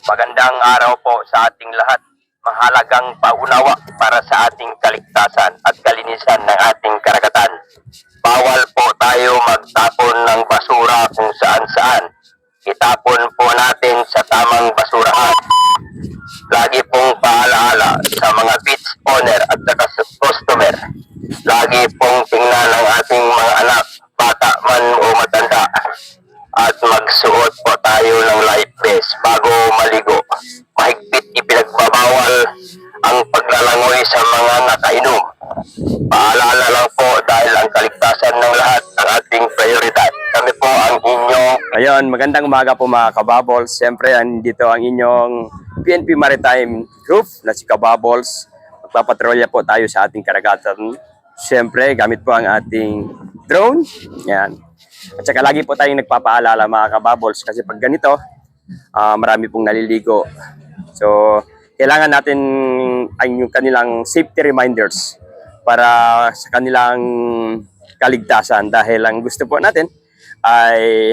Magandang araw po sa ating lahat. Mahalagang paunawa para sa ating kaligtasan at kalinisan ng ating karagatan. Bawal po tayo magtapon ng basura kung saan-saan. Itapon po natin sa tamang basurahan. Lagi pong paalaala sa mga beach owner at customer. Lagi pong tingnan ang ating mga anak, bata man o matanda. At magsuot po tayo ng life vest bago maligo. Mahigpit ipinagbabawal ang paglalangoy sa mga nakainom. Paalala lang po dahil ang kaligtasan ng lahat ang ating prioridad. Kami po ang inyong... Ayun, magandang umaga po mga Kababols. Siyempre, andito ang inyong PNP Maritime Group na si Kababols. Magpapatrolya po tayo sa ating karagatan. Siyempre, gamit po ang ating drone. Yan. At saka lagi po tayong nagpapaalala mga Kababols kasi pag ganito, marami pong naliligo. So, kailangan natin ang yung kanilang safety reminders para sa kanilang kaligtasan dahil ang gusto po natin ay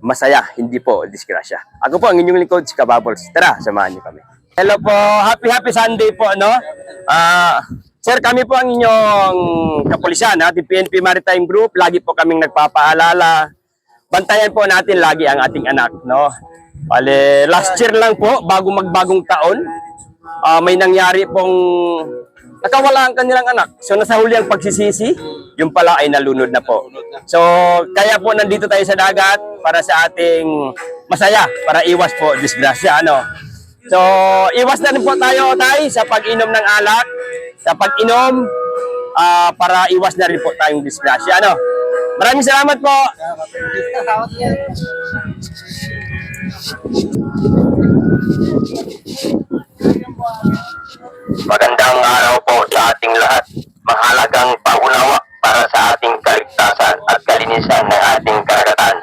masaya, hindi po disgrasya. Ako po ang inyong lingkod, si Kababols. Tara, samahan niyo kami. Hello po, happy Sunday po, no? Sir, kami po ang inyong kapulisan, ating PNP Maritime Group. Lagi po kaming nagpapaalala. Bantayan po natin lagi ang ating anak, no? Bale, last year lang po, bago magbagong taon, may nangyari pong nakawala ang kanilang anak. So, nasa huli ang pagsisisi, yung pala ay nalunod na po. So, kaya po nandito tayo sa dagat para sa ating masaya, para iwas po disgrasya, ano? So, iwas na rin po tayo, tay, sa pag-inom ng alak, sa pag-inom, para iwas na rin po tayong disgrasya, ano? Maraming salamat po! Magandang araw po sa ating lahat. Mahalagang paunawa para sa ating kaligtasan at kalinisan ng ating karagatan.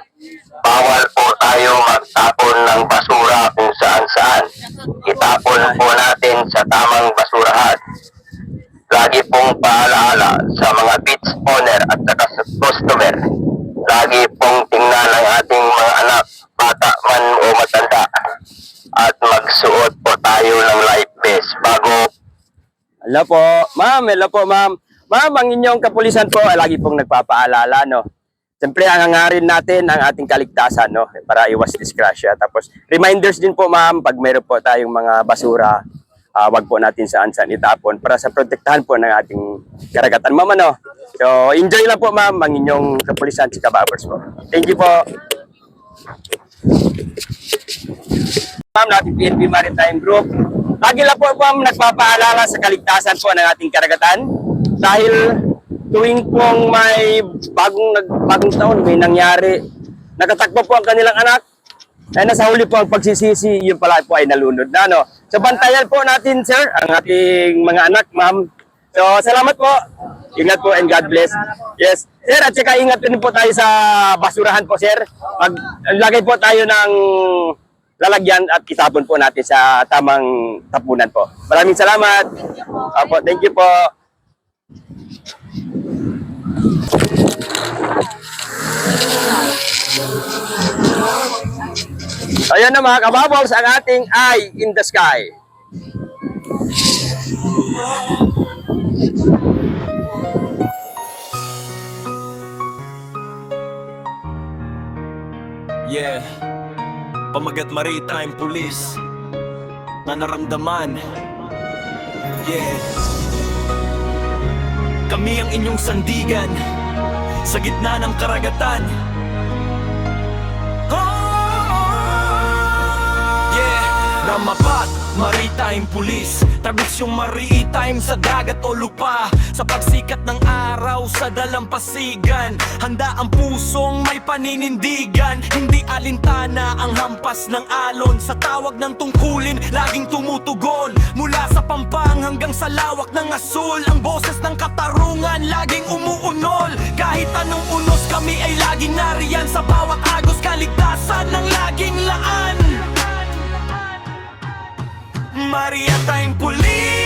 Bawal po tayo magtapon ng basura kung saan-saan. Itapon po natin sa tamang basurahan. Lagi pong paalaala sa mga beach owner at customer. Lagi pong tingnan ang ating mga anak, bata man o matanda. At magsuot po tayo ng life vest bago... Hello po, ma'am. Hello po, ma'am. Ma'am, ang inyong kapulisan po ay lagi pong nagpapaalala, no? Siyempre, ang hangarin natin ang ating kaligtasan, no? Para iwas disgrasya. Tapos, reminders din po, ma'am, pag mayroon po tayong mga basura, wag po natin saan-saan itapon para sa protektahan po ng ating karagatan, ma'am, ano? So, enjoy lang po, ma'am, ang inyong kapulisan, si Kababols po. Thank you po. Ma'am, natin PNP Maritime Group. Lagi lang po ma'am nagpapaalala sa kaligtasan po ng ating karagatan dahil tuwing pong may bagong taon may nangyari, nakatakbo po ang kanilang anak ay nasa huli po ang pagsisisi, yun pala po ay nalunod na, no? So bantayan po natin, sir, ang ating mga anak, ma'am. So salamat po, ingat po and God bless. Yes, sir, at saka ingat din po tayo sa basurahan po, sir. Maglagay po tayo ng lalagyan at itapon po natin sa tamang tapunan po. Maraming salamat. Opo, thank you po. Ayan na mga Kababols, ang ating eye in the sky. Yeah, Pamagat Maritime Police na naramdaman. Yeah, kami ang inyong sandigan sa gitna ng karagatan. Yeah, Ramapat Maritime Police, tabis yung maritime sa dagat o lupa. Sa pagsikat ng araw sa dalampasigan, handa ang pusong may paninindigan. Hindi alintana ang hampas ng alon, sa tawag ng tungkulin laging tumutugon. Mula sa Pampang hanggang sa lawak ng Asul, ang boses ng katarungan laging umuunol. Kahit anong unos kami ay laging nariyan, sa bawat agos kaligtasan ng laging laan. Maritime Police.